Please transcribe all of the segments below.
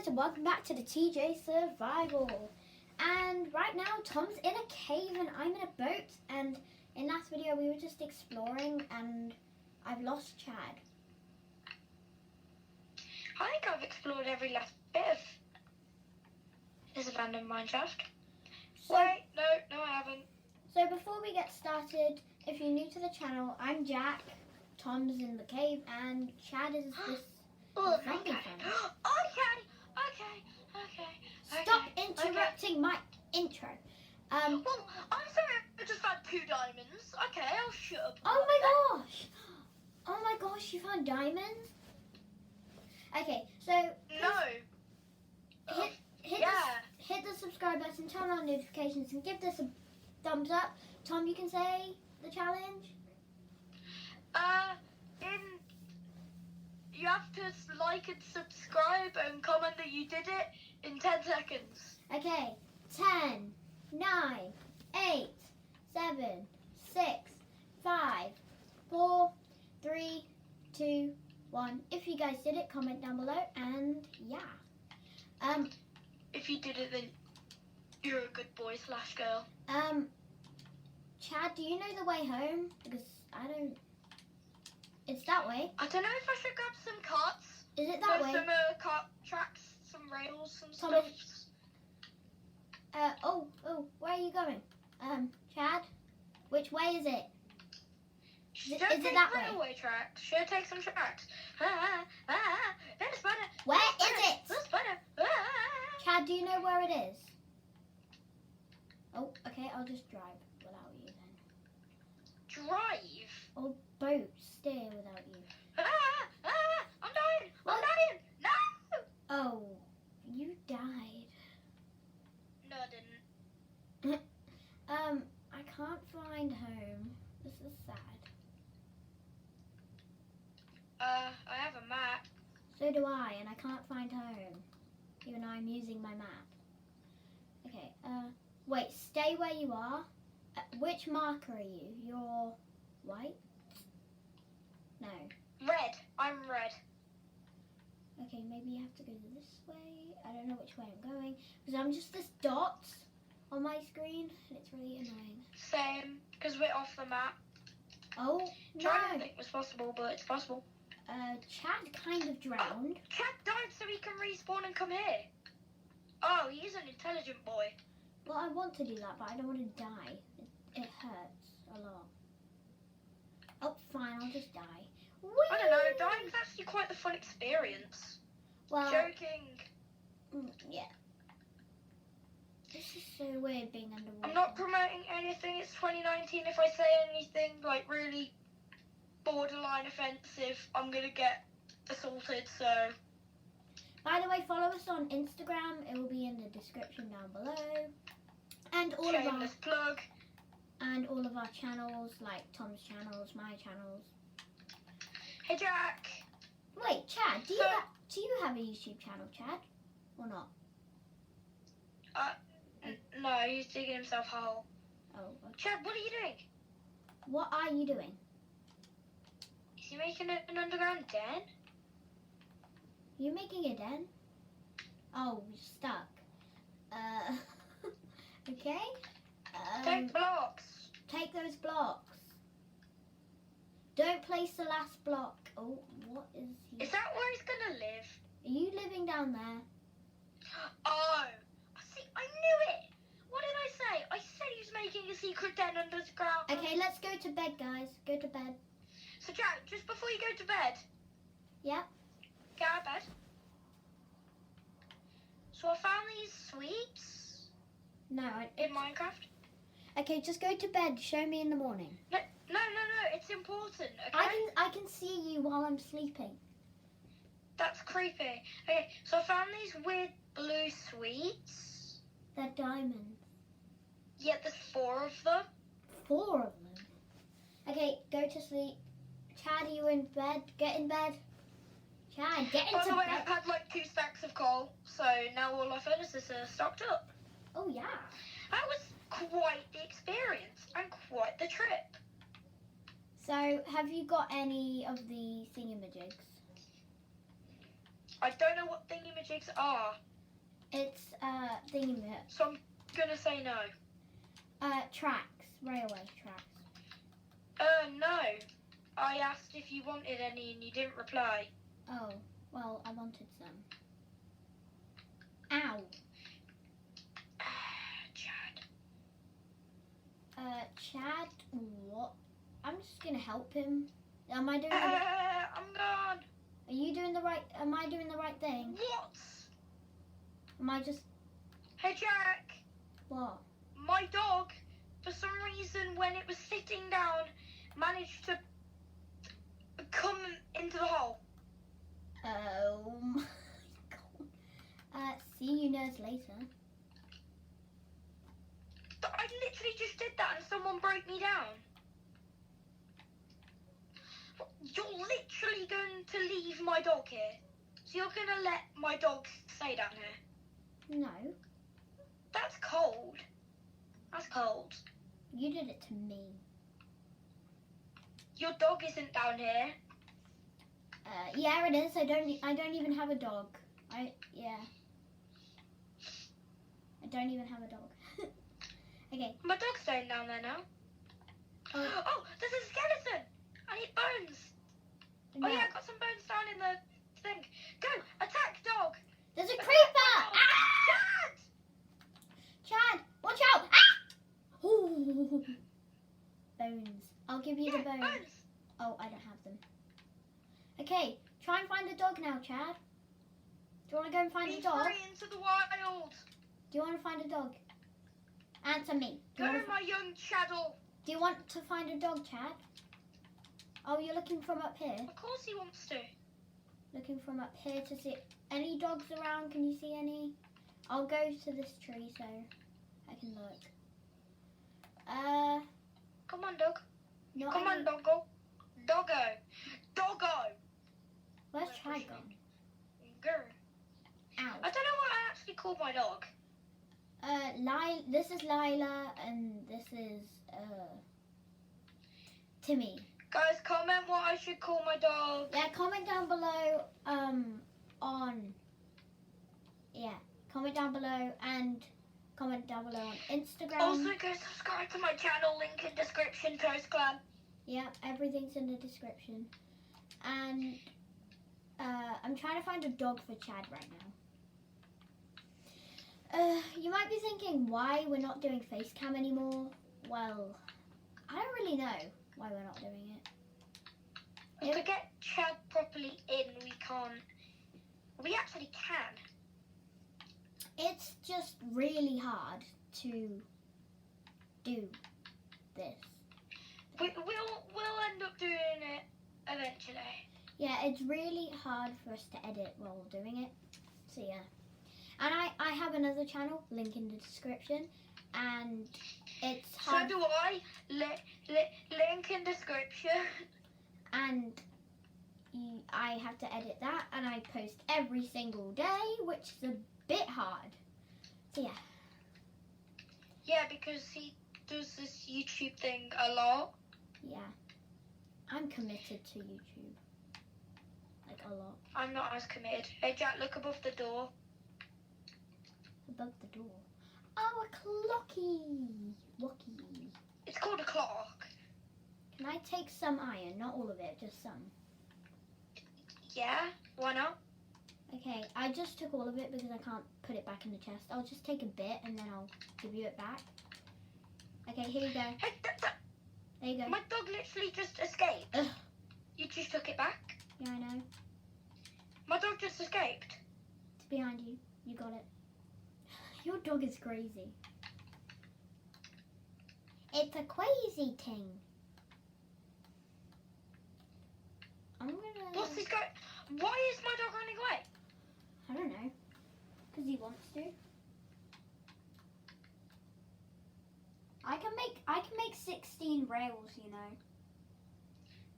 guys and welcome back to the TJ Survival. And right now Tom's in a cave and I'm in a boat, and in last video we were just exploring and I've lost Chad. I think I've explored every last bit of this abandoned mineshaft. So, Wait, no I haven't. So before we get started, if you're new to the channel, I'm Jack, Tom's in the cave, and Chad is this Oh, zombie okay. fan. Okay. Stop interrupting my intro. Well, I'm sorry, I just found 2 diamonds. Okay, I'll shut up. Oh my gosh! Oh my gosh, you found diamonds? Okay, so No. hit the subscribe button, turn on notifications, and give this a thumbs up. Tom, you can say the challenge. You have to like and subscribe and comment that you did it in 10 seconds. Okay, 10, 9, 8, 7, 6, 5, 4, 3, 2, 1. If you guys did it, comment down below, and yeah. If you did it, then you're a good boy / girl. Chad, do you know the way home? Because I don't. It's that way. I don't know if I should grab some carts. Is it that way? Some cart tracks, some rails, some Thomas. stuff. Oh, where are you going? Chad, which way is it? Is it that way? Railway tracks. Should take some tracks. There's a spider. Where is it? There's a spider. Chad, do you know where it is? Oh, okay, I'll just drive without you then. Drive? Or boat, steer without you. I'm dying. What? I'm dying. No. Oh, you died. No, I didn't. I can't find home. This is sad. I have a map. So do I, and I can't find home. Even though I'm using my map. Okay, wait, stay where you are. Which marker are you? You're white? No. Red. I'm red. Okay, maybe you have to go this way. I don't know which way I'm going. Because I'm just this dot on my screen, and it's really annoying. Same, because we're off the map. Oh, no. Trying to think was possible, but it's possible. Chad kind of drowned. Chad died so he can respawn and come here. Oh, he's an intelligent boy. Well, I want to do that, but I don't want to die. It hurts a lot. Oh, fine, I'll just die. Whee! I don't know, dying's actually quite the fun experience. Well, Joking. Yeah. This is so weird being underwater. I'm not promoting anything, it's 2019. If I say anything like really borderline offensive, I'm gonna get assaulted, so. By the way, follow us on Instagram. It will be in the description down below. And all Shameless plug. And all of our channels, like Tom's channels, my channels. Hey Jack. Wait, Chad, do you have a YouTube channel, Chad? Or not? No, he's digging himself a hole. Oh, okay. Chad, what are you doing? What are you doing? Is he making an underground den? You making a den? Oh, you're stuck. Okay. Take blocks. Take those blocks. Don't place the last block. Oh, what is he? Is that where he's gonna live? Are you living down there? Oh, see, I knew it. What did I say? I said he was making a secret den underground. Okay, let's go to bed, guys. Go to bed. So Jack, just before you go to bed. Yeah. Get out of bed. So I found these sweets. No. In Minecraft. Okay, just go to bed. Show me in the morning. No. It's important. Okay. I can see you while I'm sleeping. That's creepy. Okay, so I found these weird blue sweets. They're diamonds. Yeah, there's 4 of them. 4 of them. Okay, go to sleep. Chad, are you in bed? Get in bed. Chad, get into By the way, bed. I've had like 2 stacks of coal, so now all our furnaces are stocked up. Oh yeah. That was quite the experience and quite the trip. So, have you got any of the thingamajigs? I don't know what thingamajigs are, It's thingy. so I'm gonna say no. Tracks, railway tracks. No. I asked if you wanted any and you didn't reply. Oh, well, I wanted some. Ow. Chad. Chad, what? I'm just gonna help him. Am I doing? I'm gone. Are you doing the right? Am I doing the right thing? What? Am I just Hey Jack, what? my dog, for some reason, when it was sitting down, managed to come into the hole. Oh my god. See you nerds later. I literally just did that and someone broke me down. You're literally going to leave my dog here. So you're going to let my dog stay down here. No, That's cold. That's cold. you did it to me. Your dog isn't down here. Yeah, it is. I don't even have a dog. Yeah. I don't even have a dog. Okay. My dog's staying down there now. Oh, there's a skeleton. I need bones. No. Oh yeah, I got some bones down in the thing. Go, attack dog. There's a Attack creeper! dog. Ah! Chad! Chad, watch out! Ah! Ooh. Bones. I'll give you the Yeah, bones. bones. Oh, I don't have them. Okay, try and find a dog now, Chad. Do you want to go and find Be a dog? free into the wild. Do you want to find a dog? Answer me. Do Go, you, want to, my young Chaddle. do you want to find a dog, Chad? Oh, you're looking from up here? Of course he wants to. Looking from up here to see any dogs around? Can you see any? I'll go to this tree so I can look. Come on, dog. Not Come on, any- doggo. Doggo. Doggo. Where's Where's Chad she? gone? Grr. Ow. I don't know what I actually called my dog. This is Lila and this is Timmy. Guys, comment what I should call my dog. Yeah, comment down below comment down below and comment down below on Instagram. Also, go subscribe to my channel. Link in description. Toast Clan. Yeah, everything's in the description. And I'm trying to find a dog for Chad right now. You might be thinking why we're not doing face cam anymore. Well, I don't really know why we're not doing it. To get Chad properly in, we can't. We actually can. It's just really hard to do this. We'll end up doing it eventually. Yeah, it's really hard for us to edit while doing it. So yeah. And I have another channel, link in the description. And it's So hard. do I. Link in description. And I have to edit that. And I post every single day, which is a bit hard. So yeah. Yeah, because he does this YouTube thing a lot. Yeah. I'm committed to YouTube. Like a lot. I'm not as committed. Hey Jack, look above the door. Above the door. Oh, a clocky. Wocky. It's called a clock. Can I take some iron? Not all of it, just some. Yeah, why not? Okay, I just took all of it because I can't put it back in the chest. I'll just take a bit and then I'll give you it back. Okay, here you go. Hey, There you go. my dog literally just escaped. Ugh. You just took it back? Yeah, I know. My dog just escaped. It's behind you. You got it. Your dog is crazy. It's a crazy thing. I'm gonna... What's this guy? Why is my dog running away? I don't know. Because he wants to. I can make 16 rails, you know.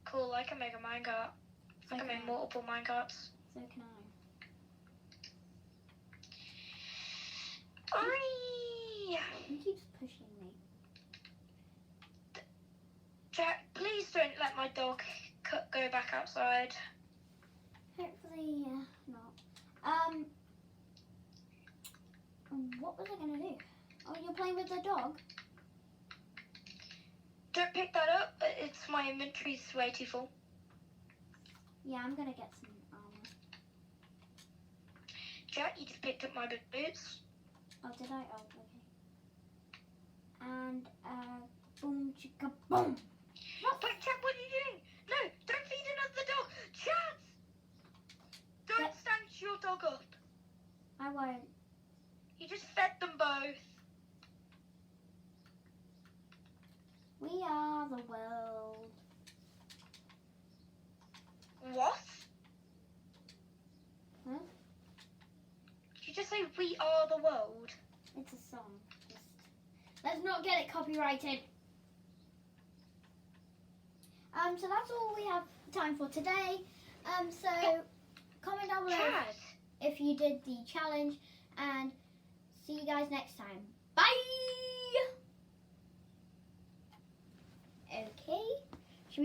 Cool, I can make a minecart. So I can make multiple minecarts. So can I. Aye. He keeps pushing me. Jack, please don't let my dog go back outside. Hopefully, not. What was I gonna do? Oh, you're playing with the dog? Don't pick that up. It's my inventory's way too full. Yeah, I'm gonna get some armor. Jack, you just picked up my boots. Oh, did I? Oh, okay. And, boom, chicka, boom! Wait, Jack, what are you doing? No, don't feed another dog. Chad! Don't stanch your dog up. I won't. You just fed them both. We are the world. What? Huh? Did you just say we are the world? It's a song. Let's not get it copyrighted. So that's all we have time for today. So comment down below Chad! if you did the challenge, and see you guys next time. Bye!